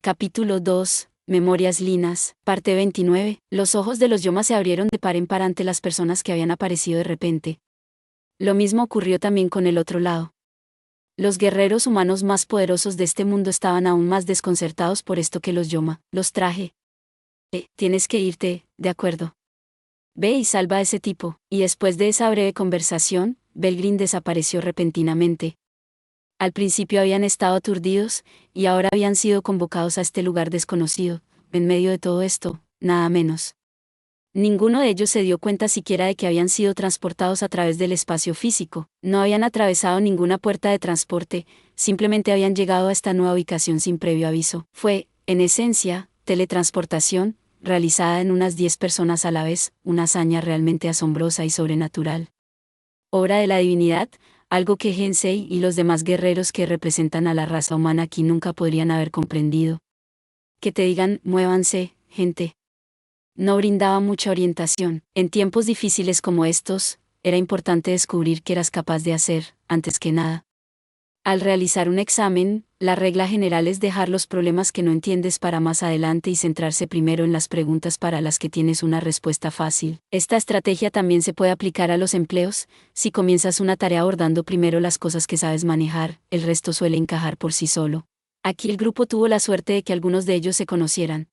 Capítulo 2. Memorias Linas. Parte 29. Los ojos de los Yoma se abrieron de par en par ante las personas que habían aparecido de repente. Lo mismo ocurrió también con el otro lado. Los guerreros humanos más poderosos de este mundo estaban aún más desconcertados por esto que los Yoma. Los traje. Tienes que irte, de acuerdo. Ve y salva a ese tipo. Y después de esa breve conversación, Belgrin desapareció repentinamente. Al principio habían estado aturdidos, y ahora habían sido convocados a este lugar desconocido. En medio de todo esto, nada menos. Ninguno de ellos se dio cuenta siquiera de que habían sido transportados a través del espacio físico. No habían atravesado ninguna puerta de transporte, simplemente habían llegado a esta nueva ubicación sin previo aviso. Fue, en esencia, teletransportación, realizada en unas 10 personas a la vez, una hazaña realmente asombrosa y sobrenatural. Obra de la divinidad, algo que Gensei y los demás guerreros que representan a la raza humana aquí nunca podrían haber comprendido. Que te digan, muévanse, gente. No brindaba mucha orientación. En tiempos difíciles como estos, era importante descubrir qué eras capaz de hacer, antes que nada. Al realizar un examen, la regla general es dejar los problemas que no entiendes para más adelante y centrarse primero en las preguntas para las que tienes una respuesta fácil. Esta estrategia también se puede aplicar a los empleos. Si comienzas una tarea abordando primero las cosas que sabes manejar, el resto suele encajar por sí solo. Aquí el grupo tuvo la suerte de que algunos de ellos se conocieran.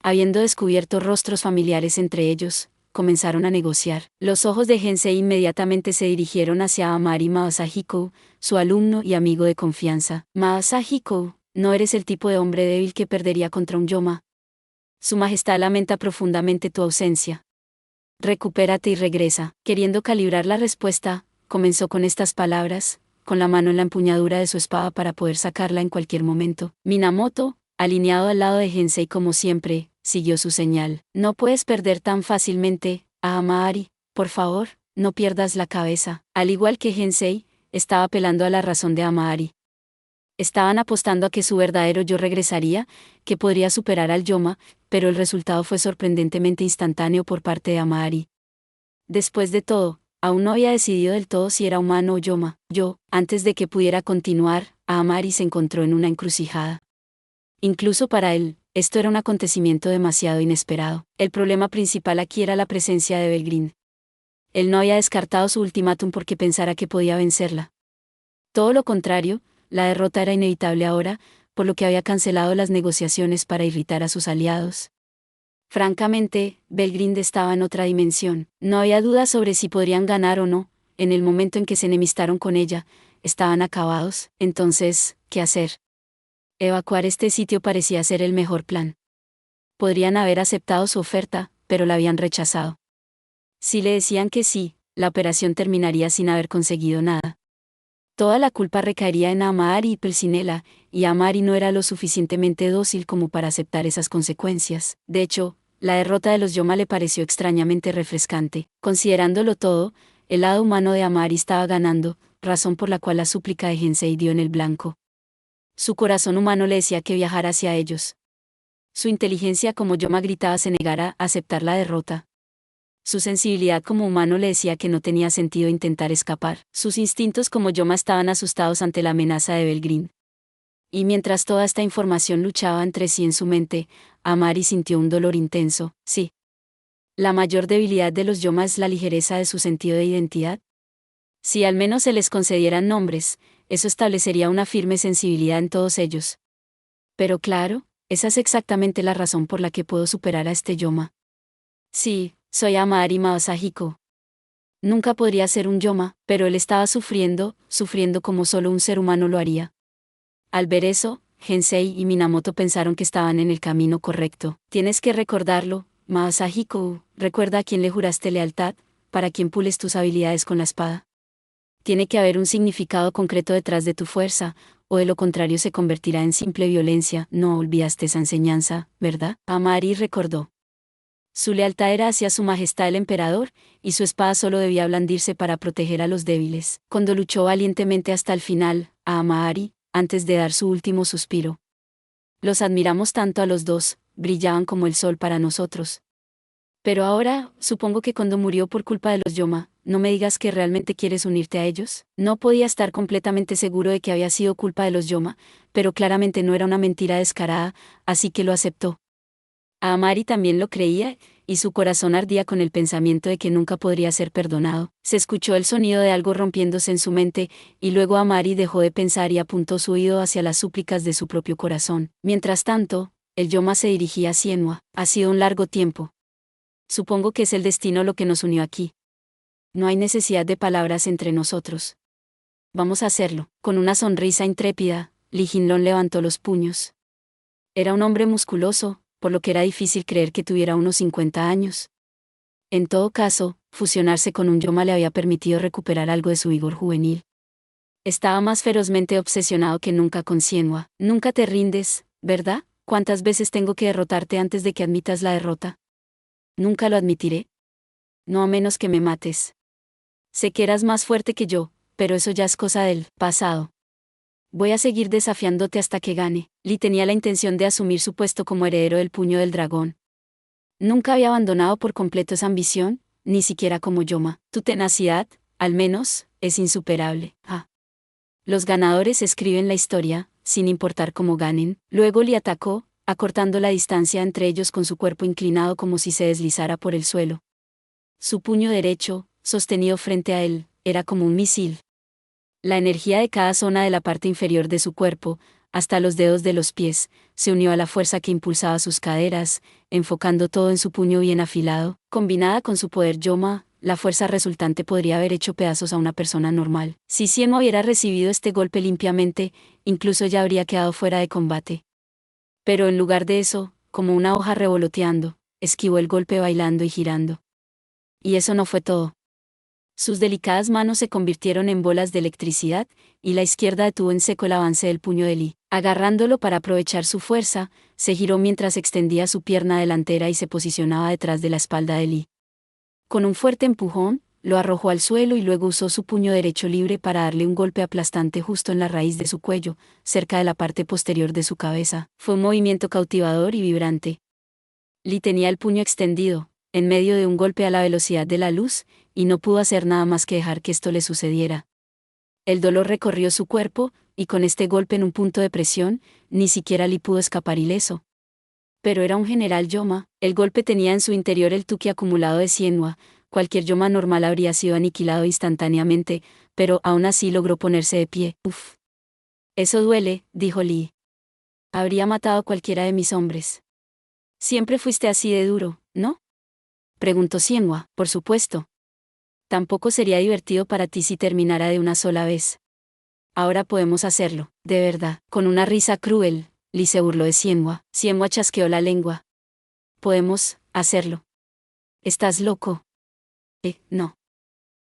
Habiendo descubierto rostros familiares entre ellos, comenzaron a negociar. Los ojos de Gensei inmediatamente se dirigieron hacia Amari Masahiko, su alumno y amigo de confianza. Masahiko, no eres el tipo de hombre débil que perdería contra un Yoma. Su Majestad lamenta profundamente tu ausencia. Recupérate y regresa. Queriendo calibrar la respuesta, comenzó con estas palabras, con la mano en la empuñadura de su espada para poder sacarla en cualquier momento. Minamoto, alineado al lado de Gensei como siempre, siguió su señal. No puedes perder tan fácilmente, Amari, por favor, no pierdas la cabeza. Al igual que Gensei, estaba apelando a la razón de Amari. Estaban apostando a que su verdadero yo regresaría, que podría superar al Yoma, pero el resultado fue sorprendentemente instantáneo por parte de Amari. Después de todo, aún no había decidido del todo si era humano o Yoma. Antes de que pudiera continuar, Amari se encontró en una encrucijada. Incluso para él, esto era un acontecimiento demasiado inesperado. El problema principal aquí era la presencia de Belgrin. Él no había descartado su ultimátum porque pensara que podía vencerla. Todo lo contrario, la derrota era inevitable ahora, por lo que había cancelado las negociaciones para irritar a sus aliados. Francamente, Belgrin estaba en otra dimensión. No había duda sobre si podrían ganar o no. En el momento en que se enemistaron con ella, estaban acabados. Entonces, ¿qué hacer? Evacuar este sitio parecía ser el mejor plan. Podrían haber aceptado su oferta, pero la habían rechazado. Si le decían que sí, la operación terminaría sin haber conseguido nada. Toda la culpa recaería en Amari y Pulcinella, y Amari no era lo suficientemente dócil como para aceptar esas consecuencias. De hecho, la derrota de los Yoma le pareció extrañamente refrescante. Considerándolo todo, el lado humano de Amari estaba ganando, razón por la cual la súplica de Gensei dio en el blanco. Su corazón humano le decía que viajara hacia ellos. Su inteligencia como Yoma gritaba se negara a aceptar la derrota. Su sensibilidad como humano le decía que no tenía sentido intentar escapar. Sus instintos como Yoma estaban asustados ante la amenaza de Belgrin. Y mientras toda esta información luchaba entre sí en su mente, Amari sintió un dolor intenso. Sí. La mayor debilidad de los Yoma es la ligereza de su sentido de identidad. Si al menos se les concedieran nombres, eso establecería una firme sensibilidad en todos ellos. Pero claro, esa es exactamente la razón por la que puedo superar a este Yoma. Sí, soy Amari Masahiko. Nunca podría ser un Yoma, pero él estaba sufriendo como solo un ser humano lo haría. Al ver eso, Gensei y Minamoto pensaron que estaban en el camino correcto. Tienes que recordarlo, Masahiko, recuerda a quién le juraste lealtad, para quien pules tus habilidades con la espada. Tiene que haber un significado concreto detrás de tu fuerza, o de lo contrario se convertirá en simple violencia. No olvidaste esa enseñanza, ¿verdad? Amari recordó. Su lealtad era hacia su majestad el emperador, y su espada solo debía blandirse para proteger a los débiles. Cuando luchó valientemente hasta el final, a Amari, antes de dar su último suspiro. Los admiramos tanto a los dos, brillaban como el sol para nosotros. Pero ahora, supongo que cuando murió por culpa de los Yoma, no me digas que realmente quieres unirte a ellos. No podía estar completamente seguro de que había sido culpa de los Yoma, pero claramente no era una mentira descarada, así que lo aceptó. Amari también lo creía, y su corazón ardía con el pensamiento de que nunca podría ser perdonado. Se escuchó el sonido de algo rompiéndose en su mente, y luego Amari dejó de pensar y apuntó su oído hacia las súplicas de su propio corazón. Mientras tanto, el Yoma se dirigía a Sienua. Ha sido un largo tiempo. Supongo que es el destino lo que nos unió aquí. No hay necesidad de palabras entre nosotros. Vamos a hacerlo. Con una sonrisa intrépida, Lee Jinlong levantó los puños. Era un hombre musculoso, por lo que era difícil creer que tuviera unos 50 años. En todo caso, fusionarse con un Yoma le había permitido recuperar algo de su vigor juvenil. Estaba más ferozmente obsesionado que nunca con Sienua. Nunca te rindes, ¿verdad? ¿Cuántas veces tengo que derrotarte antes de que admitas la derrota? Nunca lo admitiré. No a menos que me mates. Sé que eras más fuerte que yo, pero eso ya es cosa del pasado. Voy a seguir desafiándote hasta que gane. Lee tenía la intención de asumir su puesto como heredero del puño del dragón. Nunca había abandonado por completo esa ambición, ni siquiera como Yoma. Tu tenacidad, al menos, es insuperable. Los ganadores escriben la historia, sin importar cómo ganen. Luego Lee atacó, acortando la distancia entre ellos con su cuerpo inclinado como si se deslizara por el suelo. Su puño derecho, sostenido frente a él, era como un misil. La energía de cada zona de la parte inferior de su cuerpo, hasta los dedos de los pies, se unió a la fuerza que impulsaba sus caderas, enfocando todo en su puño bien afilado. Combinada con su poder Yoma, la fuerza resultante podría haber hecho pedazos a una persona normal. Si Sienua hubiera recibido este golpe limpiamente, incluso ya habría quedado fuera de combate. Pero en lugar de eso, como una hoja revoloteando, esquivó el golpe bailando y girando. Y eso no fue todo. Sus delicadas manos se convirtieron en bolas de electricidad, y la izquierda detuvo en seco el avance del puño de Lee. Agarrándolo para aprovechar su fuerza, se giró mientras extendía su pierna delantera y se posicionaba detrás de la espalda de Lee. Con un fuerte empujón, lo arrojó al suelo y luego usó su puño derecho libre para darle un golpe aplastante justo en la raíz de su cuello, cerca de la parte posterior de su cabeza. Fue un movimiento cautivador y vibrante. Lee tenía el puño extendido, en medio de un golpe a la velocidad de la luz, y no pudo hacer nada más que dejar que esto le sucediera. El dolor recorrió su cuerpo, y con este golpe en un punto de presión, ni siquiera Lee pudo escapar ileso. Pero era un general Yoma, el golpe tenía en su interior el tuki acumulado de Sienua, cualquier Yoma normal habría sido aniquilado instantáneamente, pero aún así logró ponerse de pie. Uf. Eso duele, dijo Lee. Habría matado a cualquiera de mis hombres. Siempre fuiste así de duro, ¿no? Preguntó Sienua. Por supuesto. Tampoco sería divertido para ti si terminara de una sola vez. Ahora podemos hacerlo, de verdad. Con una risa cruel, Lee se burló de Sienua. Sienua chasqueó la lengua. Podemos hacerlo. ¿Estás loco? No.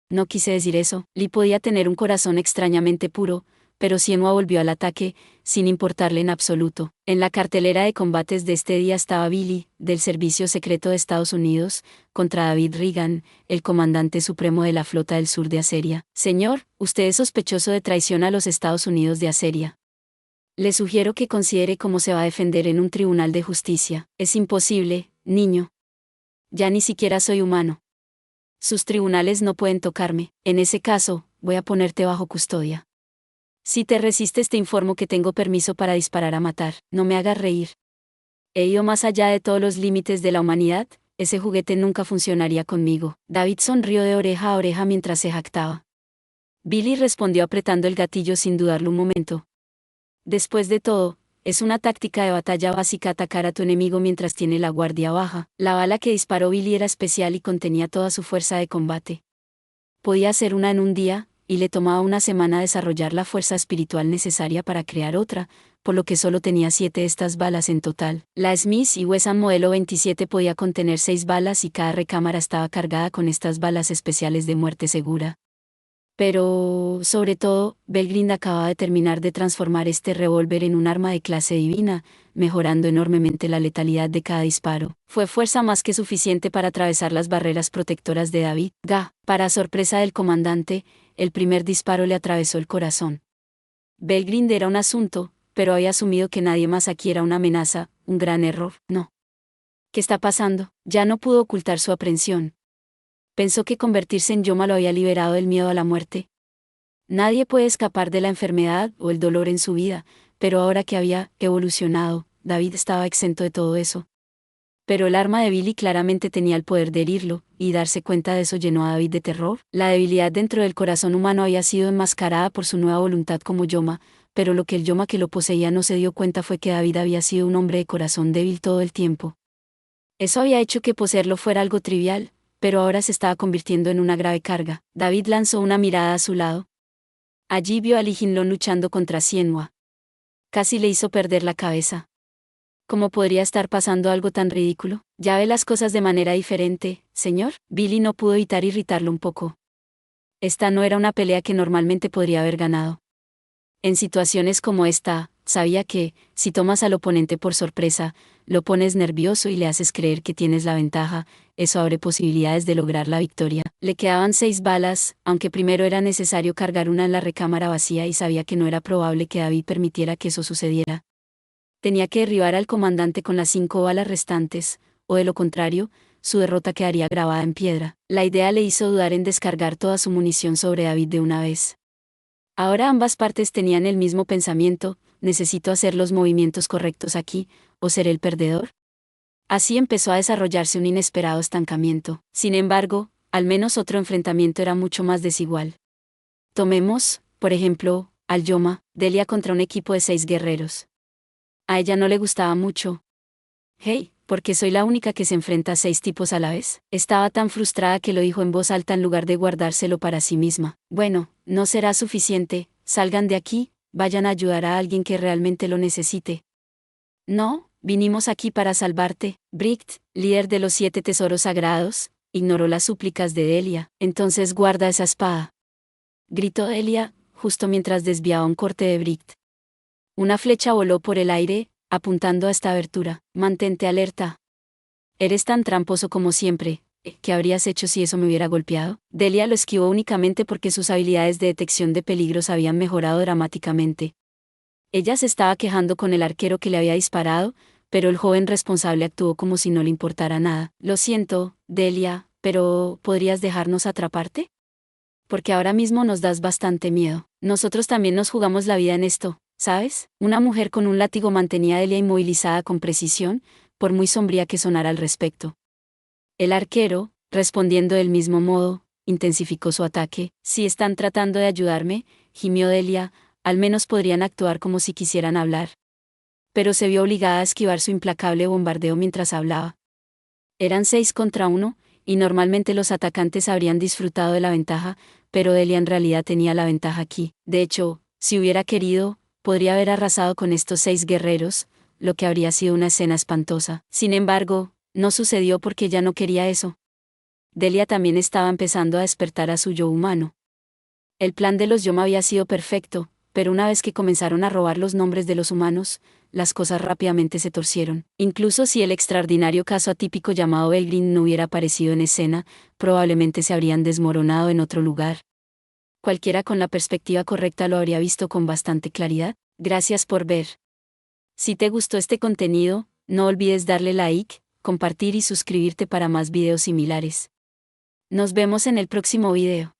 No quise decir eso. Lee podía tener un corazón extrañamente puro, pero Sienua volvió al ataque, sin importarle en absoluto. En la cartelera de combates de este día estaba Billy, del Servicio Secreto de Estados Unidos, contra David Reagan, el comandante supremo de la flota del sur de Aseria. Señor, usted es sospechoso de traición a los Estados Unidos de Aseria. Le sugiero que considere cómo se va a defender en un tribunal de justicia. Es imposible, niño. Ya ni siquiera soy humano. Sus tribunales no pueden tocarme. En ese caso, voy a ponerte bajo custodia. Si te resistes te informo que tengo permiso para disparar a matar. No me hagas reír. He ido más allá de todos los límites de la humanidad, ese juguete nunca funcionaría conmigo. David sonrió de oreja a oreja mientras se jactaba. Billy respondió apretando el gatillo sin dudarlo un momento. Después de todo, es una táctica de batalla básica atacar a tu enemigo mientras tiene la guardia baja. La bala que disparó Billy era especial y contenía toda su fuerza de combate. Podía hacer una en un día, y le tomaba una semana desarrollar la fuerza espiritual necesaria para crear otra, por lo que solo tenía 7 de estas balas en total. La Smith y Wesson modelo 27 podía contener 6 balas y cada recámara estaba cargada con estas balas especiales de muerte segura. Pero, sobre todo, Belgrind acababa de terminar de transformar este revólver en un arma de clase divina, mejorando enormemente la letalidad de cada disparo. Fue fuerza más que suficiente para atravesar las barreras protectoras de David. Para sorpresa del comandante, el primer disparo le atravesó el corazón. Belgrind era un asunto, pero había asumido que nadie más aquí era una amenaza, un gran error. No. ¿Qué está pasando? Ya no pudo ocultar su aprensión. Pensó que convertirse en Yoma lo había liberado del miedo a la muerte. Nadie puede escapar de la enfermedad o el dolor en su vida, pero ahora que había evolucionado, David estaba exento de todo eso. Pero el arma de Billy claramente tenía el poder de herirlo, y darse cuenta de eso llenó a David de terror. La debilidad dentro del corazón humano había sido enmascarada por su nueva voluntad como Yoma, pero lo que el Yoma que lo poseía no se dio cuenta fue que David había sido un hombre de corazón débil todo el tiempo. Eso había hecho que poseerlo fuera algo trivial, pero ahora se estaba convirtiendo en una grave carga. David lanzó una mirada a su lado. Allí vio a Lee Jinlong luchando contra Xianhua. Casi le hizo perder la cabeza. ¿Cómo podría estar pasando algo tan ridículo? Ya ve las cosas de manera diferente, señor. Billy no pudo evitar irritarlo un poco. Esta no era una pelea que normalmente podría haber ganado. En situaciones como esta, sabía que, si tomas al oponente por sorpresa, lo pones nervioso y le haces creer que tienes la ventaja, eso abre posibilidades de lograr la victoria. Le quedaban 6 balas, aunque primero era necesario cargar una en la recámara vacía y sabía que no era probable que David permitiera que eso sucediera. Tenía que derribar al comandante con las 5 balas restantes, o de lo contrario, su derrota quedaría grabada en piedra. La idea le hizo dudar en descargar toda su munición sobre David de una vez. Ahora ambas partes tenían el mismo pensamiento: necesito hacer los movimientos correctos aquí, o seré el perdedor. Así empezó a desarrollarse un inesperado estancamiento. Sin embargo, al menos otro enfrentamiento era mucho más desigual. Tomemos, por ejemplo, al Yoma, Delia contra un equipo de 6 guerreros. A ella no le gustaba mucho. Hey, porque soy la única que se enfrenta a 6 tipos a la vez. Estaba tan frustrada que lo dijo en voz alta en lugar de guardárselo para sí misma. Bueno, no será suficiente, salgan de aquí, vayan a ayudar a alguien que realmente lo necesite. No, vinimos aquí para salvarte. Brict, líder de los 7 tesoros sagrados, ignoró las súplicas de Delia. Entonces guarda esa espada, gritó Delia, justo mientras desviaba un corte de Brict. Una flecha voló por el aire, apuntando a esta abertura. Mantente alerta. Eres tan tramposo como siempre. ¿Qué habrías hecho si eso me hubiera golpeado? Delia lo esquivó únicamente porque sus habilidades de detección de peligros habían mejorado dramáticamente. Ella se estaba quejando con el arquero que le había disparado, pero el joven responsable actuó como si no le importara nada. Lo siento, Delia, pero ¿podrías dejarnos atraparte? Porque ahora mismo nos das bastante miedo. Nosotros también nos jugamos la vida en esto, ¿sabes? Una mujer con un látigo mantenía a Delia inmovilizada con precisión, por muy sombría que sonara al respecto. El arquero, respondiendo del mismo modo, intensificó su ataque. Si están tratando de ayudarme, gimió Delia, al menos podrían actuar como si quisieran hablar. Pero se vio obligada a esquivar su implacable bombardeo mientras hablaba. Eran 6 contra 1, y normalmente los atacantes habrían disfrutado de la ventaja, pero Delia en realidad tenía la ventaja aquí. De hecho, si hubiera querido, podría haber arrasado con estos 6 guerreros, lo que habría sido una escena espantosa. Sin embargo, no sucedió porque ella no quería eso. Delia también estaba empezando a despertar a su yo humano. El plan de los Yoma había sido perfecto, pero una vez que comenzaron a robar los nombres de los humanos, las cosas rápidamente se torcieron. Incluso si el extraordinario caso atípico llamado Belgrin no hubiera aparecido en escena, probablemente se habrían desmoronado en otro lugar. Cualquiera con la perspectiva correcta lo habría visto con bastante claridad. Gracias por ver. Si te gustó este contenido, no olvides darle like, compartir y suscribirte para más videos similares. Nos vemos en el próximo video.